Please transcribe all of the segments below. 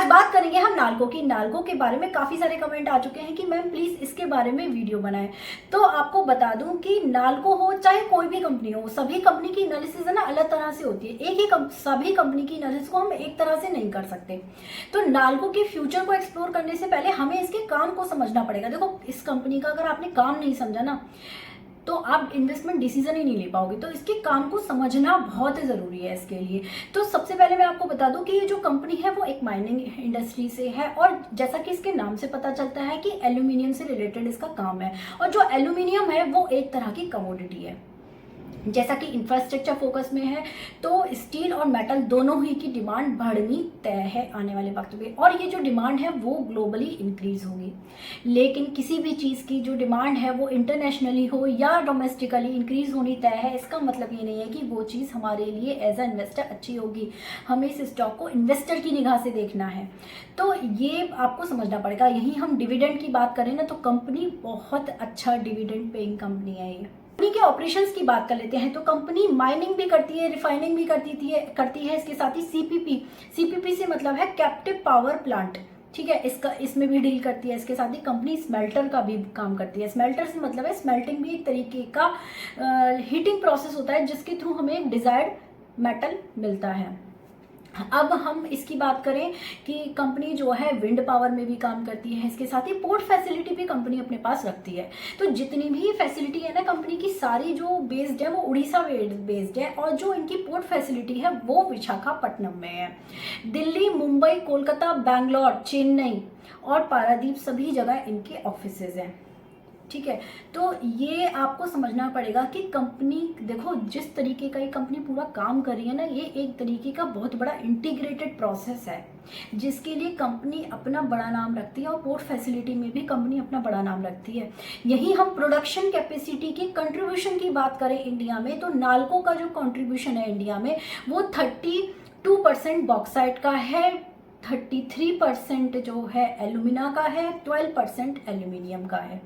बात करेंगे हम नाल्को की। नाल्को के बारे में काफ़ी सारे कमेंट आ चुके हैं कि मैम प्लीज़ इसके बारे में वीडियो बनाएं। तो आपको बता दूं कि नाल्को हो चाहे कोई भी कंपनी हो, सभी कंपनी की एनालिसिस है ना अलग तरह से होती है। एक ही सभी कंपनी की एनालिसिस को हम एक तरह से नहीं कर सकते। तो नाल्को के फ्यूचर को एक्सप्लोर करने से पहले हमें इसके काम को समझना पड़ेगा। देखो, इस कंपनी का अगर आपने काम नहीं समझा ना तो आप इन्वेस्टमेंट डिसीजन ही नहीं ले पाओगे। तो इसके काम को समझना बहुत ज़रूरी है इसके लिए। तो सबसे पहले मैं आपको बता दूं कि ये जो कंपनी है वो एक माइनिंग इंडस्ट्री से है, और जैसा कि इसके नाम से पता चलता है कि एल्यूमिनियम से रिलेटेड इसका काम है। और जो एल्यूमिनियम है वो एक तरह की कमोडिटी है। जैसा कि इंफ्रास्ट्रक्चर फोकस में है तो स्टील और मेटल दोनों ही की डिमांड बढ़नी तय है आने वाले वक्त में, और ये जो डिमांड है वो ग्लोबली इंक्रीज होगी। लेकिन किसी भी चीज़ की जो डिमांड है वो इंटरनेशनली हो या डोमेस्टिकली इंक्रीज होनी तय है, इसका मतलब ये नहीं है कि वो चीज़ हमारे लिए एज अ इन्वेस्टर अच्छी होगी। हमें इस स्टॉक को इन्वेस्टर की निगाह से देखना है, तो ये आपको समझना पड़ेगा। यहीं हम डिविडेंड की बात करें ना तो कंपनी बहुत अच्छा डिविडेंड पेइंग कंपनी है। ये कंपनी के ऑपरेशंस की बात कर लेते हैं तो कंपनी माइनिंग भी करती है, रिफाइनिंग भी करती है। इसके साथ ही सीपीपी से मतलब है कैप्टिव पावर प्लांट, ठीक है, इसमें भी डील करती है। इसके साथ ही कंपनी स्मेल्टर का भी काम करती है। स्मेल्टर से मतलब है स्मेल्टिंग भी एक तरीके का हीटिंग प्रोसेस होता है जिसके थ्रू हमें एक डिजायर्ड मेटल मिलता है। अब हम इसकी बात करें कि कंपनी जो है विंड पावर में भी काम करती है। इसके साथ ही पोर्ट फैसिलिटी भी कंपनी अपने पास रखती है। तो जितनी भी फैसिलिटी है ना कंपनी की, सारी जो बेस्ड है वो उड़ीसा बेस्ड है, और जो इनकी पोर्ट फैसिलिटी है वो विशाखापट्टनम में है। दिल्ली, मुंबई, कोलकाता, बैंगलोर, चेन्नई और पारादीप सभी जगह इनके ऑफिसेज हैं, ठीक है। तो ये आपको समझना पड़ेगा कि कंपनी, देखो जिस तरीके का ये कंपनी पूरा काम कर रही है ना, ये एक तरीके का बहुत बड़ा इंटीग्रेटेड प्रोसेस है जिसके लिए कंपनी अपना बड़ा नाम रखती है, और पोर्ट फैसिलिटी में भी कंपनी अपना बड़ा नाम रखती है। यही हम प्रोडक्शन कैपेसिटी की कंट्रीब्यूशन की बात करें इंडिया में, तो नाल्को का जो कंट्रीब्यूशन है इंडिया में वो 32% बॉक्साइट का है, 33% जो है एल्यूमिना का है, 12% एल्यूमिनियम का है।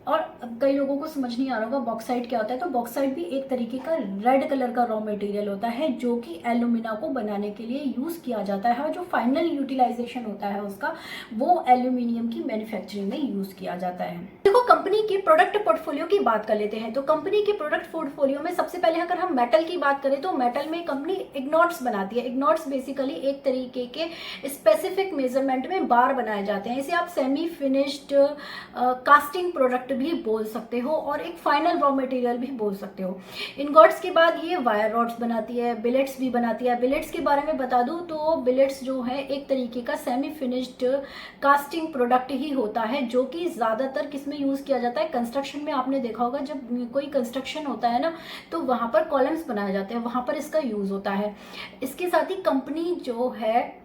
और कई लोगों को समझ नहीं आ रहा होगा बॉक्साइट क्या होता है। तो बॉक्साइट भी एक तरीके का रेड कलर का रॉ मटेरियल होता है जो कि एल्यूमिना को बनाने के लिए यूज़ किया जाता है, और जो फाइनल यूटिलाइजेशन होता है उसका वो एल्यूमिनियम की मैन्युफैक्चरिंग में यूज़ किया जाता है। देखो, कंपनी के प्रोडक्ट पोर्टफोलियो की बात कर लेते हैं। तो कंपनी के प्रोडक्ट पोर्टफोलियो में सबसे पहले अगर हम मेटल की बात करें तो मेटल में कंपनी इग्नॉट्स बनाती है। इग्नॉट्स बेसिकली एक तरीके के स्पेसिफिक मेजरमेंट में बार बनाए जाते हैं। इसे आप सेमी फिनिश्ड कास्टिंग प्रोडक्ट भी बोल सकते हो और एक फाइनल रॉ मटेरियल भी बोल सकते हो। इनगॉट्स के बाद ये वायर रॉड्स बनाती है, बिलेट्स भी बनाती है। बिलेट्स के बारे में बता दूं तो बिलेट्स जो है एक तरीके का सेमी फिनिश्ड कास्टिंग प्रोडक्ट ही होता है जो कि ज़्यादातर किसमें यूज़ किया जाता है, कंस्ट्रक्शन में। आपने देखा होगा जब कोई कंस्ट्रक्शन होता है ना तो वहाँ पर कॉलम्स बनाए जाते हैं, वहाँ पर इसका यूज़ होता है। इसके साथ ही कंपनी जो है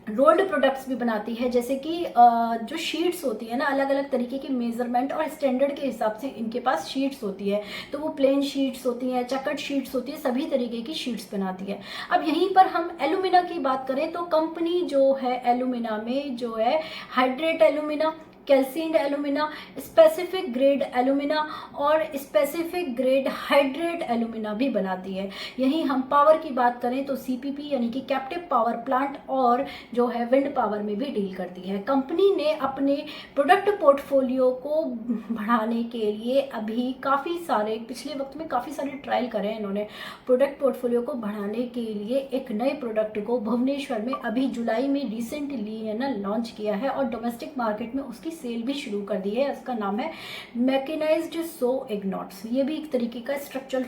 रोल्ड प्रोडक्ट्स भी बनाती है, जैसे कि जो शीट्स होती है ना, अलग अलग तरीके के मेजरमेंट और स्टैंडर्ड के हिसाब से इनके पास शीट्स होती है। तो वो प्लेन शीट्स होती हैं, चकट शीट्स होती है, सभी तरीके की शीट्स बनाती है। अब यहीं पर हम एल्यूमिना की बात करें तो कंपनी जो है एल्यूमिना में जो है hydrate alumina, calcined alumina, specific grade alumina और स्पेसिफिक ग्रेड हाइड्रेट एल्यूमिना भी बनाती है। यहीं हम पावर की बात करें तो सीपीपी यानी कि कैप्टिव पावर प्लांट और जो है विंड पावर में भी डील करती है। कंपनी ने अपने प्रोडक्ट पोर्टफोलियो को बढ़ाने के लिए अभी काफ़ी सारे पिछले वक्त में काफ़ी सारे ट्रायल करे हैं इन्होंने। प्रोडक्ट पोर्टफोलियो को बढ़ाने के लिए एक नए प्रोडक्ट को भुवनेश्वर में अभी जुलाई में रिसेंटली है ना लॉन्च किया है, और डोमेस्टिक मार्केट में उसकी सेल भी शुरू कर दी है। इसका नाम है मैकेनाइज्ड सो इग्नॉट्स। ये भी एक तरीके का स्ट्रक्चर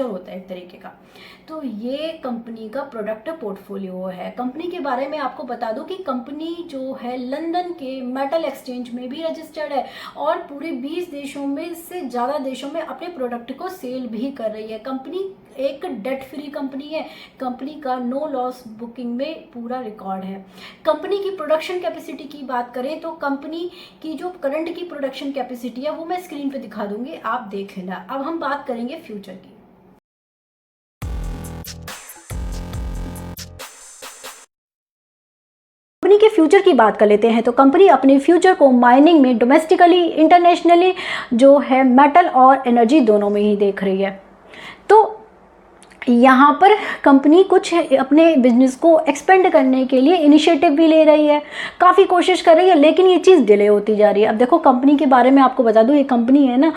होता है एक तरीके का। तो ये कंपनी का प्रोडक्ट पोर्टफोलियो है। कंपनी के बारे में आपको बता दूं कि कंपनी जो है लंदन के मेटल एक्सचेंज में भी रजिस्टर्ड है और पूरे 20 देशों में से ज़्यादा देशों में अपने प्रोडक्ट को सेल भी कर रही है। कंपनी एक डेट फ्री कंपनी है। कंपनी का नो लॉस बुकिंग में पूरा रिकॉर्ड है। कंपनी की प्रोडक्शन कैपेसिटी की बात करें तो कंपनी की जो करंट की प्रोडक्शन कैपेसिटी है वो मैं स्क्रीन पे दिखा दूंगी, आप देख लेना। अब हम बात करेंगे फ्यूचर की। कंपनी के फ्यूचर की बात कर लेते हैं तो कंपनी अपने फ्यूचर को माइनिंग में डोमेस्टिकली इंटरनेशनली जो है मेटल और एनर्जी दोनों में ही देख रही है। तो यहाँ पर कंपनी कुछ अपने बिजनेस को एक्सपेंड करने के लिए इनिशिएटिव भी ले रही है, काफ़ी कोशिश कर रही है, लेकिन ये चीज़ डिले होती जा रही है। अब देखो कंपनी के बारे में आपको बता दूँ, ये कंपनी है ना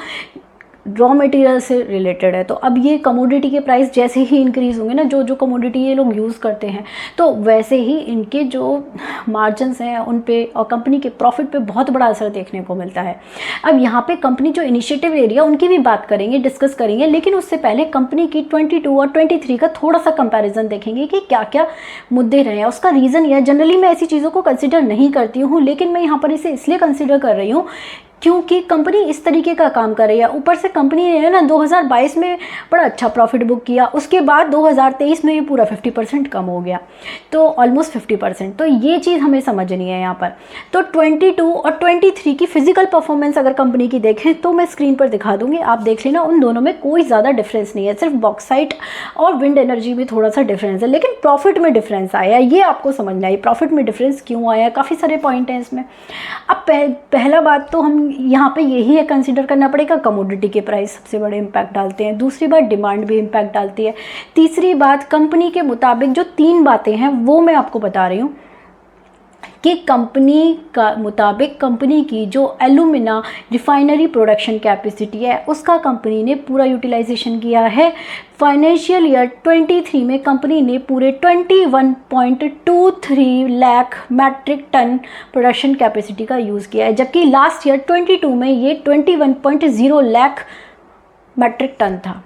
रॉ मटेरियल से रिलेटेड है। तो अब ये कमोडिटी के प्राइस जैसे ही इंक्रीज़ होंगे ना, जो जो कमोडिटी ये लोग यूज़ करते हैं, तो वैसे ही इनके जो मार्जिन्स हैं उन पे और कंपनी के प्रॉफिट पे बहुत बड़ा असर देखने को मिलता है। अब यहाँ पे कंपनी जो इनिशिएटिव ले रही है उनकी भी बात करेंगे, डिस्कस करेंगे, लेकिन उससे पहले कंपनी की 22 और 23 का थोड़ा सा कंपैरिजन देखेंगे कि क्या क्या मुद्दे रहे हैं। उसका रीज़न यह, जनरली मैं ऐसी चीज़ों को कंसिडर नहीं करती हूँ, लेकिन मैं यहाँ पर इसे इसलिए कंसिडर कर रही हूँ क्योंकि कंपनी इस तरीके का काम कर रही है। ऊपर से कंपनी ने ना 2022 में बड़ा अच्छा प्रॉफिट बुक किया, उसके बाद 2023 में ये पूरा 50% कम हो गया, तो ऑलमोस्ट 50%। तो ये चीज़ हमें समझनी है यहाँ पर। तो 22 और 23 की फिजिकल परफॉर्मेंस अगर कंपनी की देखें तो मैं स्क्रीन पर दिखा दूँगी, आप देख लेना। उन दोनों में कोई ज़्यादा डिफरेंस नहीं है, सिर्फ बॉक्साइट और विंड एनर्जी में थोड़ा सा डिफरेंस है, लेकिन प्रॉफिट में डिफरेंस आया, ये आपको समझना है। प्रॉफिट में डिफरेंस क्यों आया, काफ़ी सारे पॉइंट हैं इसमें। अब पहला बात तो हम यहाँ पे यही है कंसीडर करना पड़ेगा, कमोडिटी के प्राइस सबसे बड़े इम्पैक्ट डालते हैं। दूसरी बात, डिमांड भी इम्पैक्ट डालती है। तीसरी बात, कंपनी के मुताबिक जो 3 बातें हैं वो मैं आपको बता रही हूँ कि कंपनी का मुताबिक कंपनी की जो एलुमिना रिफाइनरी प्रोडक्शन कैपेसिटी है उसका कंपनी ने पूरा यूटिलाइजेशन किया है। फाइनेंशियल ईयर 23 में कंपनी ने पूरे 21.23 lakh metric ton production capacity का यूज़ किया है, जबकि लास्ट ईयर 22 में ये 21.0 लाख मैट्रिक टन था।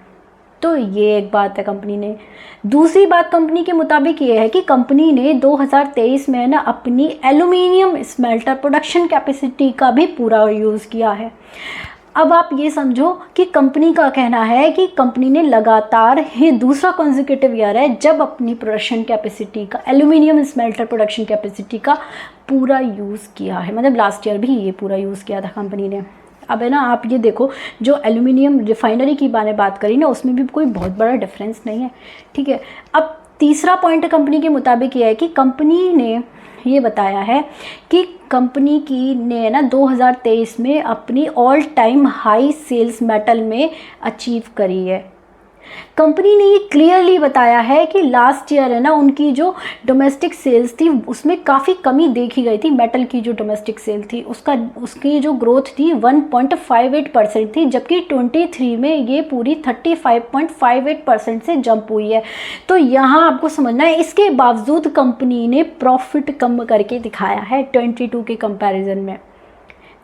तो ये एक बात है कंपनी ने। दूसरी बात कंपनी के मुताबिक ये है कि कंपनी ने 2023 में ना अपनी एल्यूमिनियम स्मेल्टर प्रोडक्शन कैपेसिटी का भी पूरा यूज़ किया है। अब आप ये समझो कि कंपनी का कहना है कि कंपनी ने लगातार, ये दूसरा कॉन्जिक्यूटिव ईयर है जब अपनी प्रोडक्शन कैपेसिटी का, एल्यूमिनियम स्मेल्टर प्रोडक्शन कैपेसिटी का पूरा यूज़ किया है। मतलब लास्ट ईयर भी ये पूरा यूज़ किया था कंपनी ने। अब है ना, आप ये देखो, जो एल्यूमिनियम रिफाइनरी की बात करी ना, उसमें भी कोई बहुत बड़ा डिफरेंस नहीं है, ठीक है। अब तीसरा पॉइंट कंपनी के मुताबिक ये है कि कंपनी ने ये बताया है कि कंपनी की ने ना 2023 में अपनी all time high sales metal में अचीव करी है। कंपनी ने ये क्लियरली बताया है कि लास्ट ईयर है ना उनकी जो डोमेस्टिक सेल्स थी उसमें काफ़ी कमी देखी गई थी। मेटल की जो डोमेस्टिक सेल थी उसकी जो ग्रोथ थी 1.58% थी, जबकि 23 में ये पूरी 35.58% से जंप हुई है। तो यहाँ आपको समझना है, इसके बावजूद कंपनी ने प्रॉफिट कम करके दिखाया है 22 के कंपैरिजन में,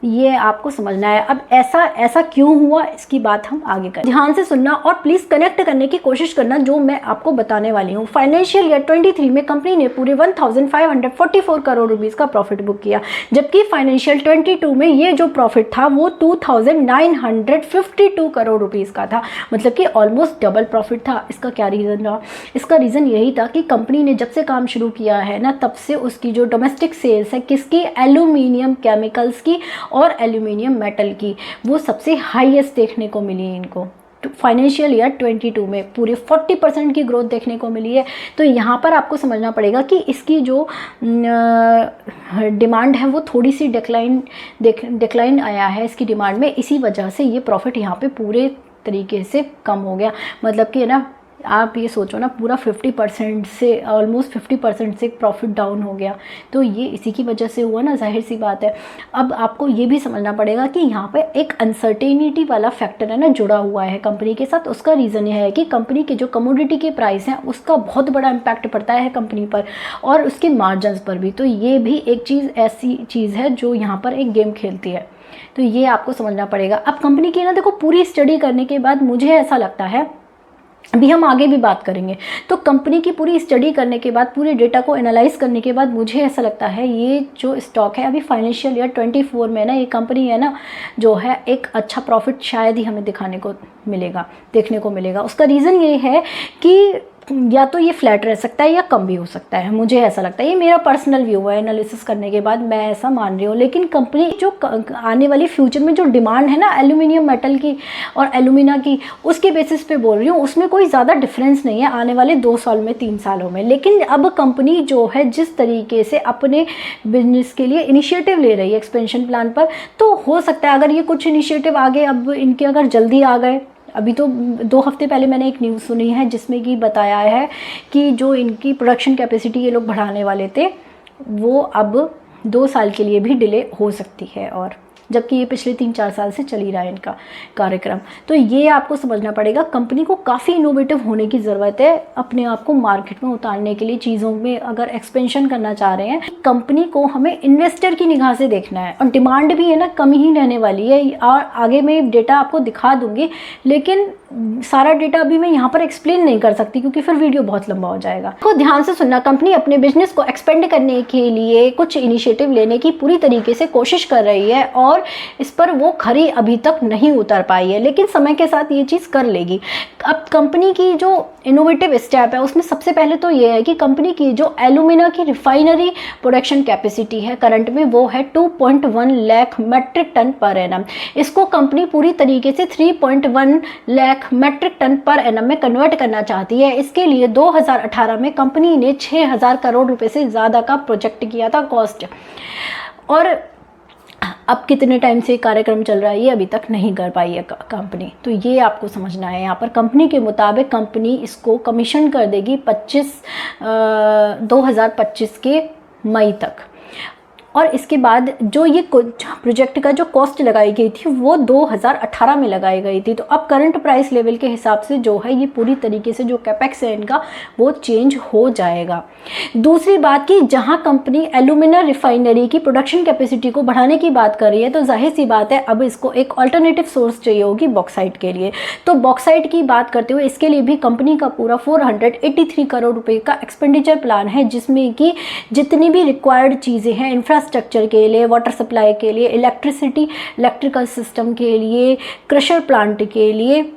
ये आपको समझना है। अब ऐसा क्यों हुआ, इसकी बात हम आगे करें। ध्यान से सुनना और प्लीज़ कनेक्ट करने की कोशिश करना जो मैं आपको बताने वाली हूँ। फाइनेंशियल ईयर 23 में कंपनी ने पूरे 1544 करोड़ रुपीज़ का प्रॉफिट बुक किया, जबकि फाइनेंशियल 22 में ये जो प्रॉफिट था वो 2952 करोड़ रुपीज़ का था, मतलब कि ऑलमोस्ट डबल प्रॉफिट था। इसका क्या रीज़न रहा? इसका रीज़न यही था कि कंपनी ने जब से काम शुरू किया है ना, तब से उसकी जो डोमेस्टिक सेल्स है किसकी, एल्यूमिनियम केमिकल्स की और एल्यूमिनियम मेटल की, वो सबसे हाईएस्ट देखने को मिली है इनको। फाइनेंशियल ईयर 22 में पूरे 40% की ग्रोथ देखने को मिली है। तो यहाँ पर आपको समझना पड़ेगा कि इसकी जो डिमांड है वो थोड़ी सी डिक्लाइन आया है इसकी डिमांड में, इसी वजह से ये प्रॉफिट यहाँ पे पूरे तरीके से कम हो गया। मतलब कि है ना, आप ये सोचो ना, पूरा 50% से, ऑलमोस्ट 50% से प्रॉफिट डाउन हो गया। तो ये इसी की वजह से हुआ ना, जाहिर सी बात है। अब आपको ये भी समझना पड़ेगा कि यहाँ पे एक अनसर्टेनिटी वाला फैक्टर है ना जुड़ा हुआ है कंपनी के साथ। उसका रीज़न यह है कि कंपनी के जो कमोडिटी के प्राइस हैं उसका बहुत बड़ा इम्पैक्ट पड़ता है कंपनी पर और उसके मार्जिन्स पर भी। तो ये भी एक चीज़ ऐसी चीज़ है जो यहाँ पर एक गेम खेलती है, तो ये आपको समझना पड़ेगा। अब कंपनी की ना देखो, पूरी स्टडी करने के बाद मुझे ऐसा लगता है, अभी हम आगे भी बात करेंगे, तो कंपनी की पूरी स्टडी करने के बाद, पूरे डेटा को एनालाइज करने के बाद मुझे ऐसा लगता है ये जो स्टॉक है अभी फाइनेंशियल ईयर 24 में ना, ये कंपनी है ना जो है एक अच्छा प्रॉफिट शायद ही हमें देखने को मिलेगा। उसका रीज़न ये है कि या तो ये फ्लैट रह सकता है या कम भी हो सकता है, मुझे ऐसा लगता है। ये मेरा पर्सनल व्यू है, एनालिसिस करने के बाद मैं ऐसा मान रही हूँ। लेकिन कंपनी जो आने वाली फ्यूचर में जो डिमांड है ना एल्यूमिनियम मेटल की और एल्यूमिना की, उसके बेसिस पे बोल रही हूँ, उसमें कोई ज़्यादा डिफरेंस नहीं है आने वाले 2 साल में, 3 सालों में। लेकिन अब कंपनी जो है जिस तरीके से अपने बिजनेस के लिए इनिशिएटिव ले रही है एक्सपेंशन प्लान पर, तो हो सकता है अगर ये कुछ इनिशिएटिव आगे अब इनके अगर जल्दी आ गए अभी तो 2 हफ्ते पहले मैंने एक न्यूज़ सुनी है जिसमें कि बताया है कि जो इनकी प्रोडक्शन कैपेसिटी ये लोग बढ़ाने वाले थे वो अब 2 साल के लिए भी डिले हो सकती है, और जबकि ये पिछले 3-4 साल से चल ही रहा है इनका कार्यक्रम। तो ये आपको समझना पड़ेगा, कंपनी को काफ़ी इनोवेटिव होने की ज़रूरत है अपने आप को मार्केट में उतारने के लिए। चीज़ों में अगर एक्सपेंशन करना चाह रहे हैं, कंपनी को हमें इन्वेस्टर की निगाह से देखना है, और डिमांड भी है ना कम ही रहने वाली है। और आगे मैं डेटा आपको दिखा दूँगी, लेकिन सारा डेटा अभी मैं यहाँ पर एक्सप्लेन नहीं कर सकती क्योंकि फिर वीडियो बहुत लंबा हो जाएगा। तो ध्यान से सुनना, कंपनी अपने बिजनेस को एक्सपेंड करने के लिए कुछ इनिशिएटिव लेने की पूरी तरीके से कोशिश कर रही है, और इस पर वो खरी अभी तक नहीं उतर पाई है, लेकिन समय के साथ ये चीज़ कर लेगी। अब कंपनी की जो इनोवेटिव स्टेप है उसमें सबसे पहले तो ये है कि कंपनी की जो एल्यूमिना की रिफाइनरी प्रोडक्शन कैपेसिटी है करंट में, वो है 2.1 lakh metric ton per annum. इसको कंपनी पूरी तरीके से 3.1 lakh metric ton per annum में कन्वर्ट करना चाहती है। इसके लिए 2018 में कंपनी ने 6,000 करोड़ रुपए से ज़्यादा का प्रोजेक्ट किया था कॉस्ट, और अब कितने टाइम से कार्यक्रम चल रहा है ये अभी तक नहीं कर पाई है कंपनी। तो ये आपको समझना है। यहाँ पर कंपनी के मुताबिक कंपनी इसको कमीशन कर देगी 2025 के मई तक, और इसके बाद जो ये प्रोजेक्ट का जो कॉस्ट लगाई गई थी वो 2018 में लगाई गई थी। तो अब करंट प्राइस लेवल के हिसाब से जो है ये पूरी तरीके से जो कैपेक्स है इनका वो चेंज हो जाएगा। दूसरी बात कि जहां कंपनी एल्यूमिना रिफाइनरी की प्रोडक्शन कैपेसिटी को बढ़ाने की बात कर रही है, तो जाहिर सी बात है अब इसको एक अल्टरनेटिव सोर्स चाहिए होगी बॉक्साइट के लिए। तो बॉक्साइट की बात करते हुए इसके लिए भी कंपनी का पूरा 483 करोड़ रुपए का एक्सपेंडिचर प्लान है, जिसमें कि जितनी भी रिक्वायर्ड चीज़ें हैं इंफ्रास्ट्रक्चर के लिए, वाटर सप्लाई के लिए, इलेक्ट्रिकल सिस्टम के लिए, क्रशर प्लांट के लिए,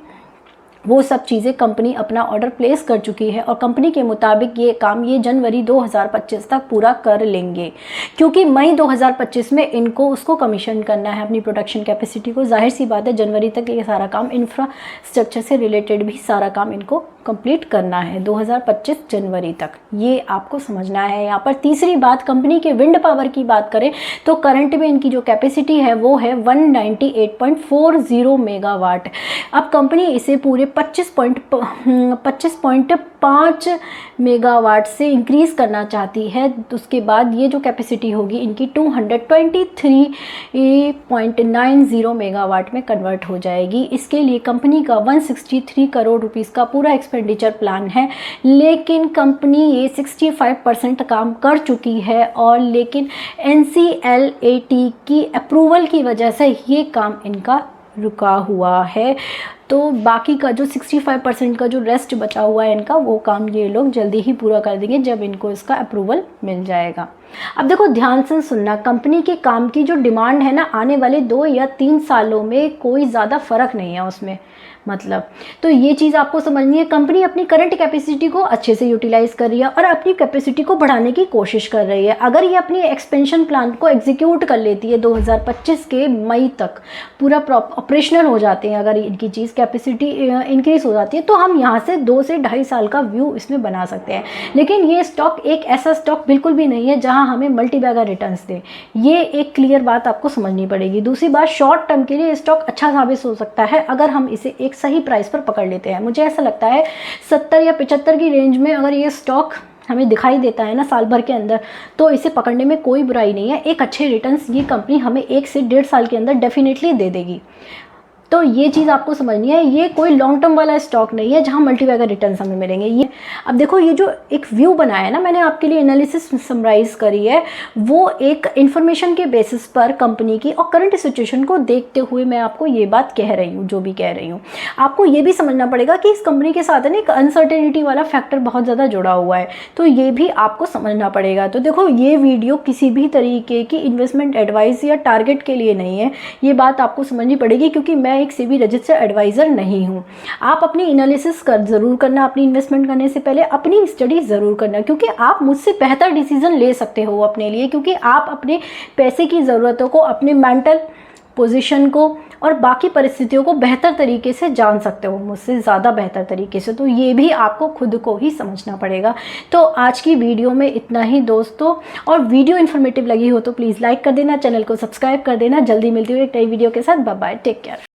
वो सब चीज़ें कंपनी अपना ऑर्डर प्लेस कर चुकी है। और कंपनी के मुताबिक ये काम ये जनवरी 2025 तक पूरा कर लेंगे, क्योंकि मई 2025 में इनको उसको कमीशन करना है अपनी प्रोडक्शन कैपेसिटी को। जाहिर सी बात है जनवरी तक ये सारा काम इंफ्रास्ट्रक्चर से रिलेटेड भी सारा काम इनको कंप्लीट करना है 2025 जनवरी तक। ये आपको समझना है। यहाँ पर तीसरी बात, कंपनी के विंड पावर की बात करें तो करंट में इनकी जो कैपेसिटी है वो है 198.40 मेगावाट। अब कंपनी इसे पूरे 25.5 मेगावाट से इंक्रीज़ करना चाहती है। उसके बाद ये जो कैपेसिटी होगी इनकी 223.90 मेगावाट में कन्वर्ट हो जाएगी। इसके लिए कंपनी का 163 करोड़ रुपीस का पूरा एक्सपेंडिचर प्लान है, लेकिन कंपनी ये 65% काम कर चुकी है, और लेकिन NCLAT की अप्रूवल की वजह से ये काम इनका रुका हुआ है। तो बाकी का जो 65% का जो रेस्ट बचा हुआ है इनका, वो काम ये लोग जल्दी ही पूरा कर देंगे जब इनको इसका अप्रूवल मिल जाएगा। अब देखो ध्यान से सुनना, कंपनी के काम की जो डिमांड है ना, आने वाले 2 या 3 सालों में कोई ज़्यादा फ़र्क नहीं है उसमें, मतलब तो ये चीज़ आपको समझनी है। कंपनी अपनी करंट कैपेसिटी को अच्छे से यूटिलाइज़ कर रही है और अपनी कैपेसिटी को बढ़ाने की कोशिश कर रही है। अगर ये अपनी एक्सपेंशन प्लान को एग्जीक्यूट कर लेती है 2025 के मई तक पूरा ऑपरेशनल हो जाते हैं, अगर इनकी चीज़ कैपेसिटी इंक्रीज़ हो जाती है, तो हम यहाँ से 2 से 2.5 साल का व्यू इसमें बना सकते हैं। लेकिन ये स्टॉक एक ऐसा स्टॉक बिल्कुल भी नहीं है जहाँ हमें मल्टी बैगर रिटर्न्स दे, ये एक क्लियर बात आपको समझनी पड़ेगी। दूसरी बात, शॉर्ट टर्म के लिए स्टॉक अच्छा साबित हो सकता है अगर हम इसे एक सही प्राइस पर पकड़ लेते हैं। मुझे ऐसा लगता है 70 या 75 की रेंज में अगर ये स्टॉक हमें दिखाई देता है ना साल भर के अंदर, तो इसे पकड़ने में कोई बुराई नहीं है। एक अच्छे रिटर्न्स ये कंपनी हमें 1 से 1.5 साल के अंदर डेफिनेटली दे देगी। तो ये चीज़ आपको समझनी है, ये कोई लॉन्ग टर्म वाला स्टॉक नहीं है जहाँ मल्टीबैगर रिटर्न्स हमें मिलेंगे। ये अब देखो, ये जो एक व्यू बनाया है ना मैंने आपके लिए, एनालिसिस समराइज़ करी है, वो एक इन्फॉर्मेशन के बेसिस पर कंपनी की और करंट सिचुएशन को देखते हुए मैं आपको ये बात कह रही हूँ, जो भी कह रही हूँ। आपको ये भी समझना पड़ेगा कि इस कंपनी के साथ ना एक अनसर्टेनिटी वाला फैक्टर बहुत ज़्यादा जुड़ा हुआ है, तो ये भी आपको समझना पड़ेगा। तो देखो, ये वीडियो किसी भी तरीके की इन्वेस्टमेंट एडवाइस या टारगेट के लिए नहीं है, ये बात आपको समझनी पड़ेगी, क्योंकि मैं एक सेबी रजिस्टर्ड एडवाइज़र नहीं हूँ। आप अपनी एनालिसिस ज़रूर करना, अपनी इन्वेस्टमेंट करने से पहले अपनी स्टडी ज़रूर करना, क्योंकि आप मुझसे बेहतर डिसीजन ले सकते हो अपने लिए, क्योंकि आप अपने पैसे की ज़रूरतों को, अपने मेंटल पोजीशन को और बाकी परिस्थितियों को बेहतर तरीके से जान सकते हो, मुझसे ज़्यादा बेहतर तरीके से। तो ये भी आपको खुद को ही समझना पड़ेगा। तो आज की वीडियो में इतना ही दोस्तों, और वीडियो इन्फॉर्मेटिव लगी हो तो प्लीज़ लाइक कर देना, चैनल को सब्सक्राइब कर देना। जल्दी मिलती हूँ एक नई वीडियो के साथ। Bye bye, take care.